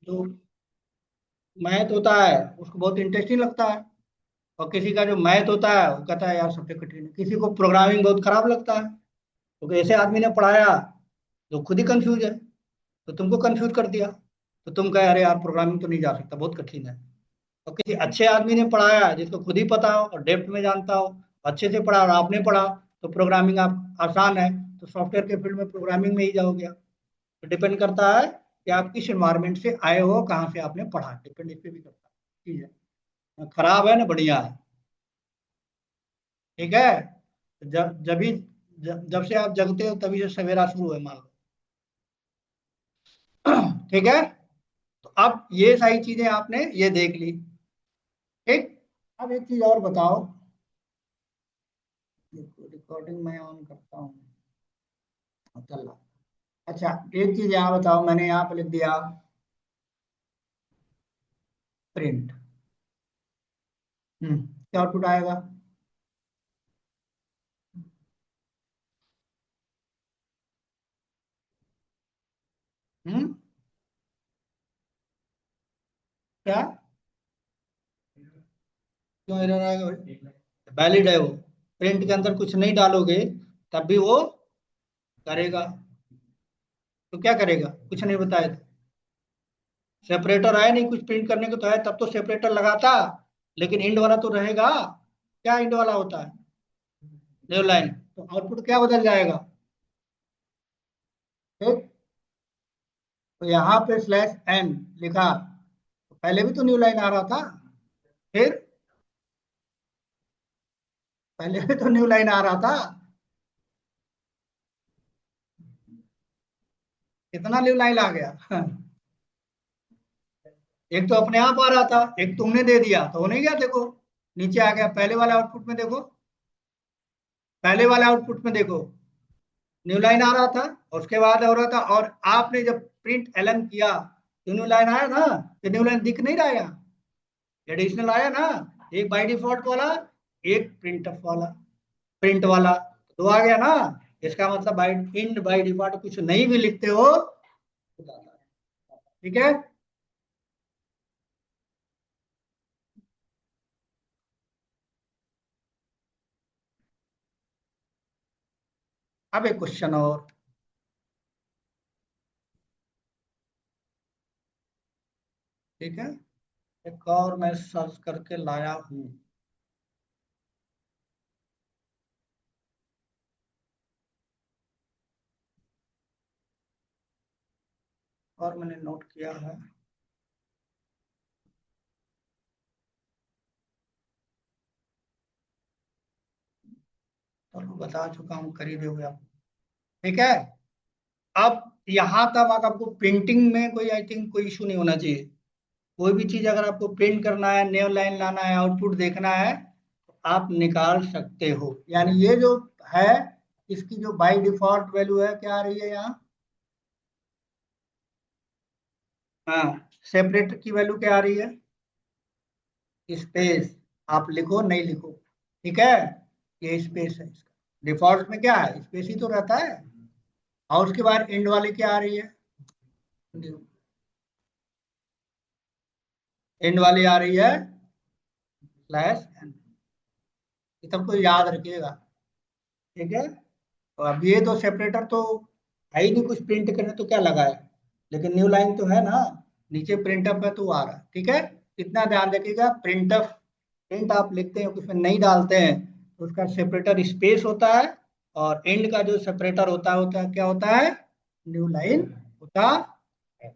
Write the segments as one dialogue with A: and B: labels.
A: जो मैथ होता है उसको बहुत इंटरेस्टिंग लगता है, और किसी का जो मैथ होता है वो कहता है यार सबसे कठिन है, किसी को प्रोग्रामिंग बहुत खराब लगता है, क्योंकि ऐसे आदमी ने पढ़ाया जो खुद ही कंफ्यूज है, तो तुमको कंफ्यूज कर दिया, तो तुम कहे अरे यार प्रोग्रामिंग तो नहीं जा सकता, बहुत कठिन है। और किसी अच्छे आदमी ने पढ़ाया जिसको खुद ही पता हो और डेप्थ में जानता हो, अच्छे से पढ़ा और आपने पढ़ा, तो प्रोग्रामिंग आप आसान है, तो सॉफ्टवेयर के फील्ड में प्रोग्रामिंग में ही जाओगे आप। तो डिपेंड करता है कि आप किस इन्वायरमेंट से आए हो, कहाँ से आपने पढ़ा, डिपेंड इस पे भी करता है। ठीक है, खराब है ना बढ़िया है। ठीक है, जब जब भी जब से आप जगते हो तभी से सवेरा शुरू है मान लो। ठीक है, तो अब ये सारी चीजें आपने ये देख ली। ठीक, अब एक चीज और बताओ, रिकॉर्डिंग मैं ऑन करता हूँ, चल रहा। अच्छा, एक चीज यहाँ बताओ, मैंने यहाँ पे लिख दिया प्रिंट। क्या आउटपुट आएगा? हम्म क्या? क्यों एरर आएगा भाई? वैलिड है वो, प्रिंट के अंदर कुछ नहीं डालोगे तब भी वो करेगा। तो क्या करेगा, कुछ नहीं बताया तो? सेपरेटर है नहीं, कुछ प्रिंट करने को तो है तब तो सेपरेटर लगाता, लेकिन इंड वाला तो रहेगा। क्या इंड वाला होता है? न्यू लाइन, तो आउटपुट क्या बदल जाएगा? ठीक, तो यहाँ पे स्लैश एन लिखा, तो पहले भी तो न्यू लाइन आ रहा था। फिर पहले भी तो न्यू लाइन आ रहा था। कितना न्यू लाइन आ गया? एक तो अपने आप आ रहा था, एक तुमने दे दिया तो हो नहीं गया, देखो नीचे आ गया। पहले वाले आउटपुट में देखो, पहले वाले आउटपुट में देखो, न्यू लाइन आ रहा था और उसके बाद हो रहा था, और आपने जब प्रिंट एलन किया तो न्यू लाइन आया ना। ये न्यू लाइन दिख नहीं रहा है, एडिशनल आया ना, एक बाय डिफॉल्ट वाला, एक प्रिंट वाला, दो आ गया ना। इसका मतलब बाय इन बाय डिफॉल्ट कुछ नहीं भी लिखते हो तो जाता है। ठीक है, अब एक क्वेश्चन और। ठीक है, एक और मैं सर्च करके लाया हूँ। और मैंने नोट किया है। चलो बता चुका हूँ, करीब हो गया। ठीक है, अब यहाँ तक आपको प्रिंटिंग में कोई आई थिंक कोई इशू नहीं होना चाहिए। कोई भी चीज अगर आपको प्रिंट करना है, न्यू लाइन लाना है, आउटपुट देखना है, तो आप निकाल सकते हो। यानी ये जो है, इसकी जो बाय डिफॉल्ट वैल्यू है क्या आ रही है यहाँ? हाँ, सेपरेटर की वैल्यू क्या आ रही है? स्पेस। आप लिखो नहीं लिखो, ठीक है, ये स्पेस है इसका। डिफॉल्ट में क्या है, स्पेस ही तो रहता है। और उसके बाद एंड वाली क्या आ रही है? एंड वाली आ रही है स्लैश एन। ये सबको याद रखिएगा। ठीक है, तो अब ये तो सेपरेटर तो है ही नहीं, कुछ प्रिंट करने तो क्या लगा है, लेकिन न्यू लाइन तो है ना, नीचे प्रिंटअप है तो आ रहा है। ठीक है, इतना ध्यान रखिएगा। प्रिंटअप, प्रिंट आप लिखते हैं उसमें नहीं डालते हैं, तो उसका सेपरेटर स्पेस होता है, और एंड का जो सेपरेटर होता है क्या होता है? न्यू लाइन होता है।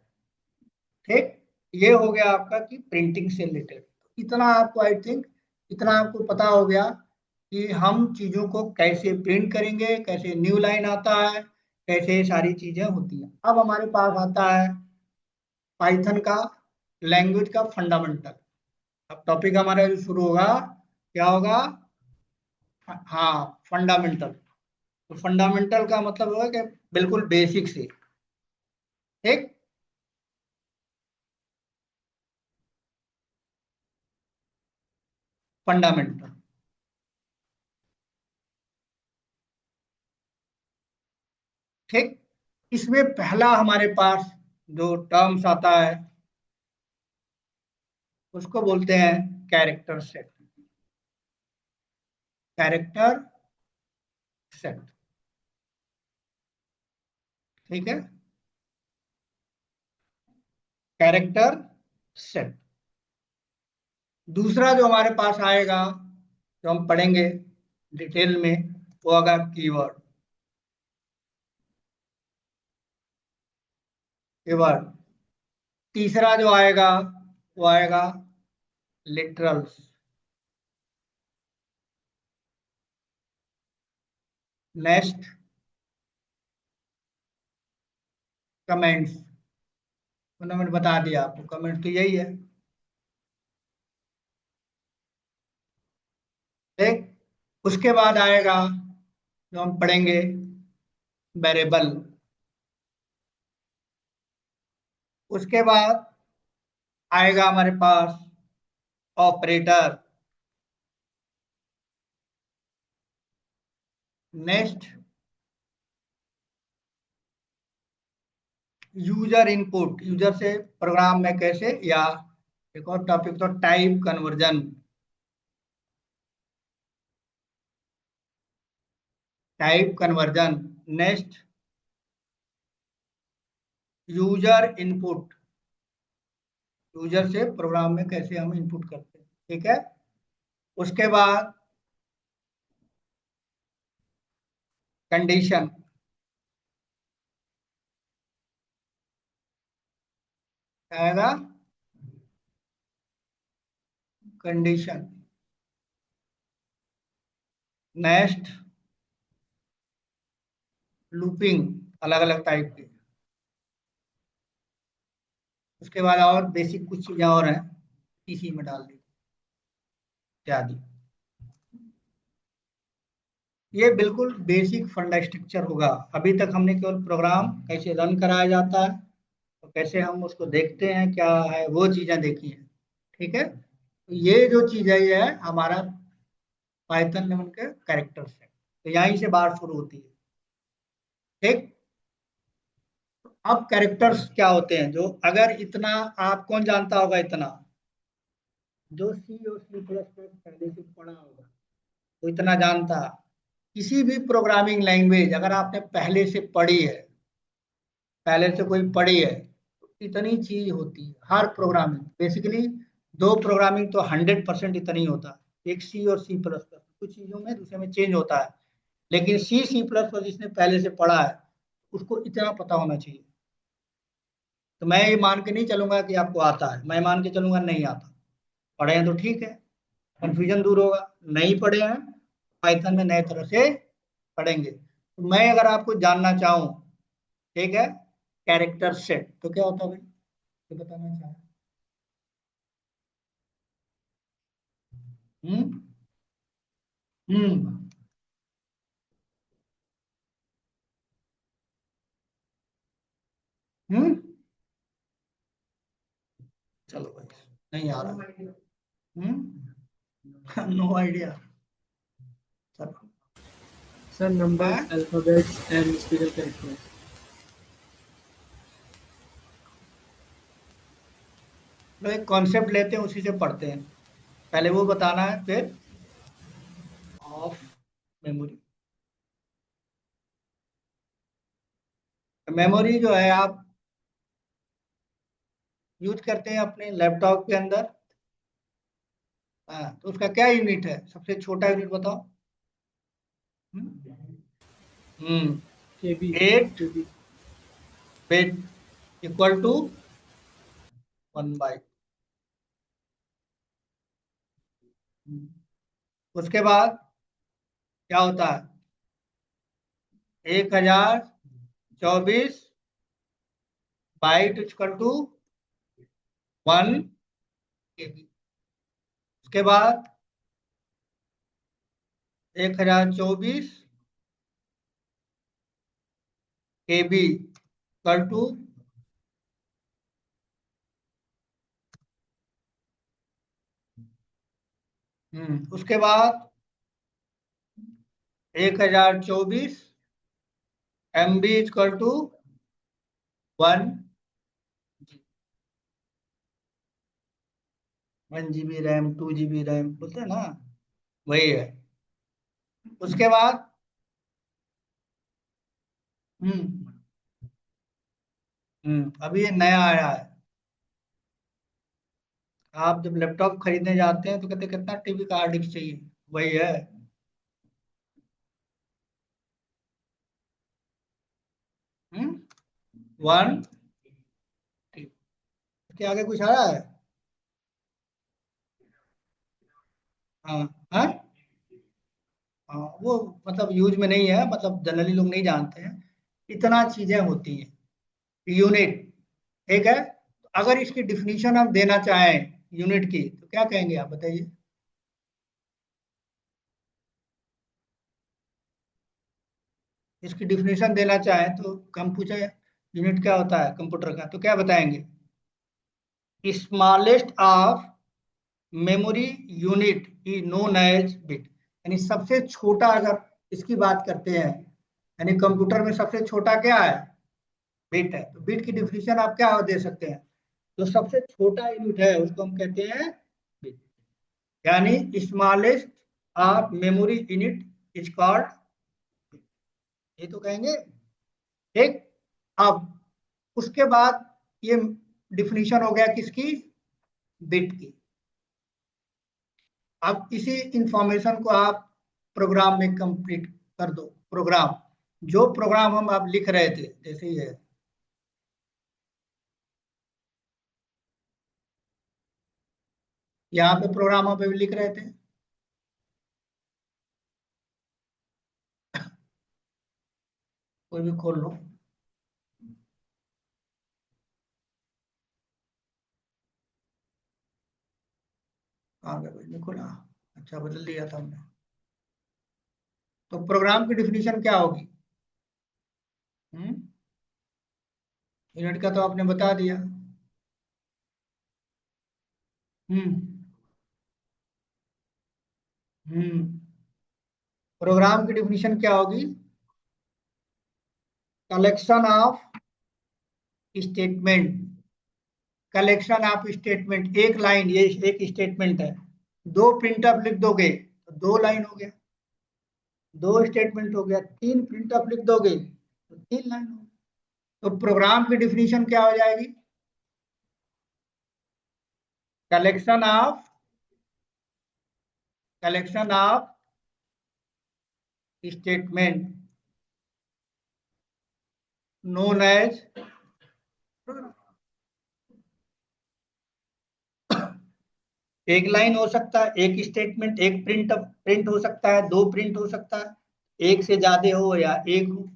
A: ठीक, ये हो गया आपका कि प्रिंटिंग से रिलेटेड। इतना आपको आई थिंक, इतना आपको पता हो गया कि हम चीजों को कैसे प्रिंट करेंगे, कैसे न्यू लाइन आता है, कैसे ये सारी चीजें होती हैं। अब हमारे पास आता है पाइथन का लैंग्वेज का फंडामेंटल। अब टॉपिक हमारा जो शुरू होगा, क्या होगा? हाँ, फंडामेंटल। तो फंडामेंटल का मतलब होगा कि बिल्कुल बेसिक से। ठीक, फंडामेंटल। ठीक, इसमें पहला हमारे पास जो टर्म्स आता है उसको बोलते हैं कैरेक्टर सेट। कैरेक्टर सेट, ठीक है, कैरेक्टर सेट। दूसरा जो हमारे पास आएगा, जो हम पढ़ेंगे डिटेल में, वो होगा कीवर्ड। कीवर्ड। तीसरा जो आएगा वो आएगा लिटरल्स। Next comments. मैंने बता दिया आपको, कमेंट तो यही है, ठीक। उसके बाद आएगा जो हम पढ़ेंगे वेरिएबल। उसके बाद आएगा हमारे पास operator. Next user input, user से प्रोग्राम में कैसे, या एक और टॉपिक तो type conversion. Type conversion. Next user input, user से प्रोग्राम में कैसे हम इनपुट करते हैं, ठीक है। उसके बाद कंडीशन। आएगा कंडीशन। नेक्स्ट लूपिंग, अलग अलग टाइप की। उसके बाद और बेसिक कुछ चीजें और हैं, इसी में डाल दी इत्यादि। ये बिल्कुल बेसिक फंडा स्ट्रक्चर होगा। अभी तक हमने केवल प्रोग्राम कैसे रन कराया जाता है और कैसे हम उसको देखते हैं क्या है, वो चीजें देखी हैं, ठीक है। तो ये जो चीज है ये है हमारा पाइथन में उनके कैरेक्टर्स है, तो यहीं से बात शुरू होती है, ठीक। अब कैरेक्टर्स क्या होते हैं, जो अगर इतना आप कौन जानता होगा, इतना जो सी और सी प्लस प्लस पहले से पढ़ा होगा वो इतना जानता। किसी भी प्रोग्रामिंग लैंग्वेज अगर आपने पहले से पढ़ी है, पहले से कोई पढ़ी है, तो इतनी चीज होती है हर प्रोग्रामिंग। बेसिकली दो प्रोग्रामिंग तो 100% इतनी होता है, एक सी और सी प्लस प्लस। कुछ चीजों में दूसरे में चेंज होता है, लेकिन सी सी प्लस प्लस जिसने पहले से पढ़ा है उसको इतना पता होना चाहिए। तो मैं ये मान के नहीं चलूंगा कि आपको आता है, मैं मान के चलूंगा नहीं आता। पढ़े हैं तो ठीक है, कंफ्यूजन दूर होगा। नहीं पढ़े हैं, पाइथन में नए तरह से पढ़ेंगे। तो मैं अगर आपको जानना चाहूँ, ठीक है, कैरेक्टर सेट तो क्या होता है भाई, ये बताना चाहें। हम्म। हम्म। हम्म। चलो भाई, नहीं आ रहा। हम्म। No idea. चलो।
B: Sir, numbers,
A: हाँ?
B: alphabets, and special characters.
A: तो एक कॉन्सेप्ट लेते हैं उसी से पढ़ते हैं। पहले वो बताना है, फिर ऑफ मेमोरी। मेमोरी जो है आप यूज करते हैं अपने लैपटॉप के अंदर। हाँ, तो उसका क्या यूनिट है, सबसे छोटा यूनिट बताओ। हम्म।
B: KB,
A: 8
B: KB.
A: Bit equal to 1/। उसके बाद क्या होता है, 1024 बाइट इक्वल टू 1 KB। उसके बाद 1024 KB इक्वल टू, उसके बाद 1024 MB equal to 1। 1 GB RAM, 2 GB RAM बोलते हैं ना, वही है। उसके बाद हम्म अभी ये नया आया है। आप जब लैपटॉप खरीदने जाते हैं तो कहते हैं कितना टीबी का हार्ड डिस्क चाहिए, वही है। 1 के आगे कुछ आया है? हाँ हाँ हाँ, वो मतलब यूज में नहीं है, मतलब जनरली लोग नहीं जानते हैं। इतना चीजें होती हैं। यूनिट, ठीक है। अगर इसकी डिफिनीशन हम देना चाहें यूनिट की, तो क्या कहेंगे आप बताइए। इसकी डिफिनीशन देना चाहें तो हम पूछे यूनिट क्या होता है कंप्यूटर का, तो क्या बताएंगे? Smallest of memory unit is known as bit. यानी सबसे छोटा, अगर इसकी बात करते हैं, यानी कंप्यूटर में सबसे छोटा क्या है? बिट है। तो बिट की डिफिनीशन आप क्या दे सकते हैं? जो सबसे छोटा यूनिट है उसको हम कहते हैं बिट। यानी smallest of memory unit is called, ये तो कहेंगे, ठीक। अब उसके बाद ये डिफिनीशन हो गया किसकी? बिट की। अब इसी इंफॉर्मेशन को आप प्रोग्राम में कंप्लीट कर दो। प्रोग्राम, जो प्रोग्राम हम आप लिख रहे थे, जैसे ये यहाँ पे प्रोग्राम पे भी लिख रहे थे, कोई भी खोल लो। कहाँ गया भाई, नहीं खुला। अच्छा, बदल दिया था हमने। तो प्रोग्राम की डिफिनीशन क्या होगी? हम्म यूनिट का तो आपने बता दिया। हम्म हम्म प्रोग्राम की डिफिनीशन क्या होगी? Collection of statement. Collection of statement, एक लाइन, ये एक स्टेटमेंट है। दो प्रिंटफ लिख दोगे तो 2 लाइन हो गया। दो स्टेटमेंट हो गया, 3 प्रिंटफ लिख दोगे तो 3 लाइन हो गया। तो प्रोग्राम की डिफिनीशन क्या हो जाएगी? Collection of collection of statement known as. एक लाइन हो सकता है, एक स्टेटमेंट, एक प्रिंट प्रिंट हो सकता है, 2 प्रिंट हो सकता है, एक से ज्यादा हो या एक हो।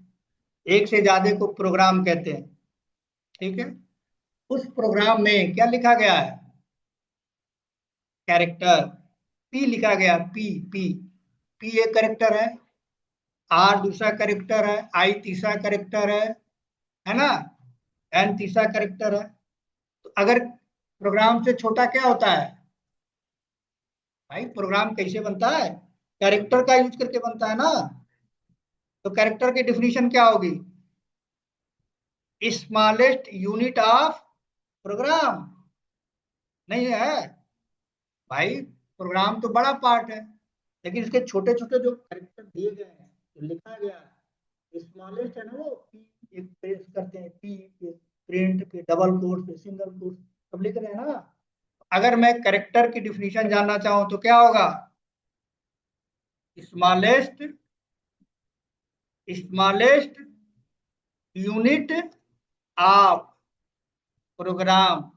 A: एक से ज्यादा को प्रोग्राम कहते हैं, ठीक है। उस प्रोग्राम में क्या लिखा गया है? कैरेक्टर, पी लिखा गया, पी पी। पी एक कैरेक्टर है, आर दूसरा कैरेक्टर है, आई तीसरा कैरेक्टर है ना, एन तीसरा कैरेक्टर है। तो अगर प्रोग्राम से छोटा क्या होता है? भाई प्रोग्राम कैसे बनता है? कैरेक्टर का यूज करके बनता है ना। तो कैरेक्टर की डिफिनीशन क्या होगी? स्मॉलेस्ट यूनिट ऑफ प्रोग्राम, नहीं है भाई। प्रोग्राम तो बड़ा पार्ट है, लेकिन इसके छोटे छोटे जो कैरेक्टर दिए गए हैं, जो लिखा गया है, स्मॉलेस्ट है ना वो पी। एक प्रेस करते हैं पी पे, प्रिंट पे, डबल कोट पे, सिंगल कोट, सब लिख रहे हैं ना। अगर मैं कैरेक्टर की डिफिनीशन जानना चाहूं तो क्या होगा? Smallest smallest unit of program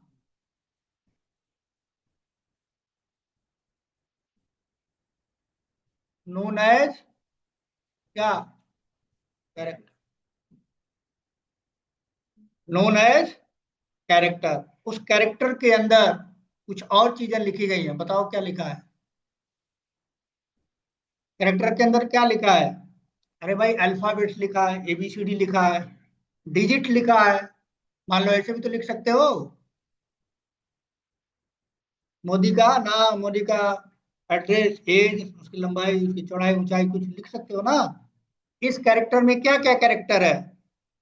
A: known as क्या? Character, known as character. उस कैरेक्टर के अंदर कुछ और चीजें लिखी गई हैं, बताओ क्या लिखा है? कैरेक्टर के अंदर क्या लिखा है? अरे भाई अल्फाबेट्स लिखा है, एबीसीडी लिखा है, डिजिट लिखा है। मान लो ऐसे भी तो लिख सकते हो। मोदी का नाम, मोदी का एड्रेस, एज, उसकी लंबाई, उसकी चौड़ाई, ऊंचाई, कुछ लिख सकते हो ना। इस कैरेक्टर में क्या क्या कैरेक्टर है?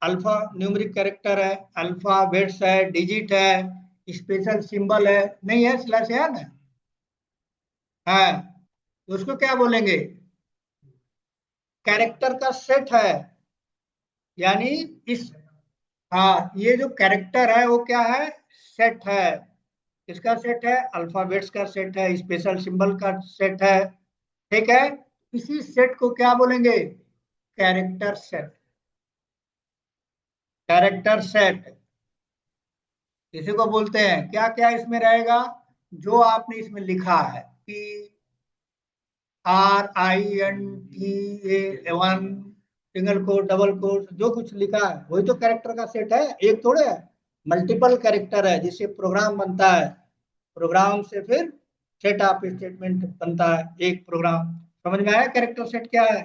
A: अल्फा न्यूमेरिक कैरेक्टर है, अल्फाबेट्स है, डिजिट है, स्पेशल सिंबल है, नहीं है, स्लैश है ना। है तो उसको क्या बोलेंगे? कैरेक्टर का सेट है। यानी इस, हाँ, ये जो कैरेक्टर है वो क्या है? सेट है। किसका सेट है? अल्फाबेट्स का सेट है, स्पेशल सिंबल का सेट है। ठीक है, इसी सेट को क्या बोलेंगे? Character set. कैरेक्टर सेट इसी को बोलते हैं। क्या क्या इसमें रहेगा? जो आपने इसमें लिखा है कि RINT A 1 single quote double quote जो कुछ लिखा है वही तो कैरेक्टर का सेट है, एक थोड़े है। मल्टीपल कैरेक्टर है जिससे प्रोग्राम बनता है। प्रोग्राम से फिर सेट ऑफ स्टेटमेंट बनता है, एक प्रोग्राम। समझ में आया कैरेक्टर सेट क्या है?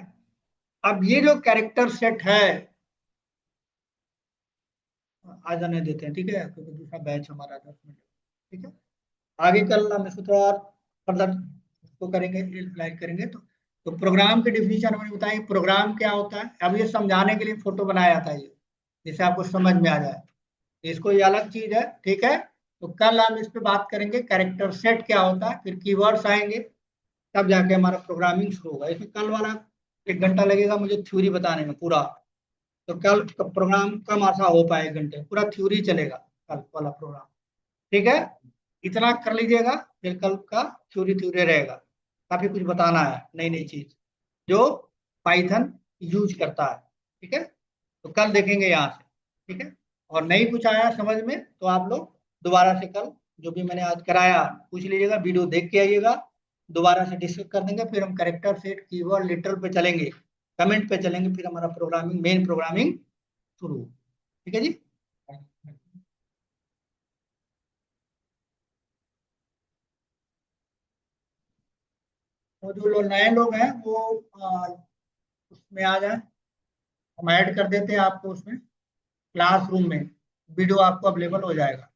A: अब ये जो कैरेक्टर सेट है, आ जाने देते हैं, ठीक है, क्योंकि दूसरा बैच हमारा 10 मिनट। ठीक है, आगे कल हम इसको थोड़ा और फर्दर इसको करेंगे, लाइक करेंगे। तो प्रोग्राम की डिफिनीशन हमने बताई। प्रोग्राम क्या होता है, अब ये समझाने के लिए फोटो बनाया जाता है ये, जिससे आपको समझ में आ जाए। इसको ये अलग चीज है, ठीक है। तो कल हम इस पे बात करेंगे कैरेक्टर सेट क्या होता है, फिर कीवर्ड्स आएंगे, तब जाके हमारा प्रोग्रामिंग शुरू होगा। इसमें कल वाला 1 घंटा लगेगा मुझे थ्योरी बताने में पूरा। तो कल का प्रोग्राम कम आसा हो पाए, 1 घंटे पूरा थ्योरी चलेगा कल वाला प्रोग्राम। ठीक है, इतना कर लीजिएगा, फिर कल का थ्योरी थ्योरी रहेगा। काफी कुछ बताना है, नई नई चीज जो पाइथन यूज करता है। ठीक है, तो कल देखेंगे यहाँ से। ठीक है, और नहीं कुछ आया समझ में तो आप लोग दोबारा से कल जो भी मैंने आज कराया पूछ लीजिएगा, वीडियो देख के आइएगा, दोबारा से डिस्कस कर देंगे। फिर हम करेक्टर सेट कीवर्ड लिटरल पे चलेंगे, कमेंट पे चलेंगे, फिर हमारा प्रोग्रामिंग मेन प्रोग्रामिंग शुरू। ठीक है जी। तो जो लोग नए लोग हैं वो उसमें आ जाए, हम ऐड कर देते हैं आपको उसमें, क्लासरूम में वीडियो आपको अवेलेबल हो जाएगा।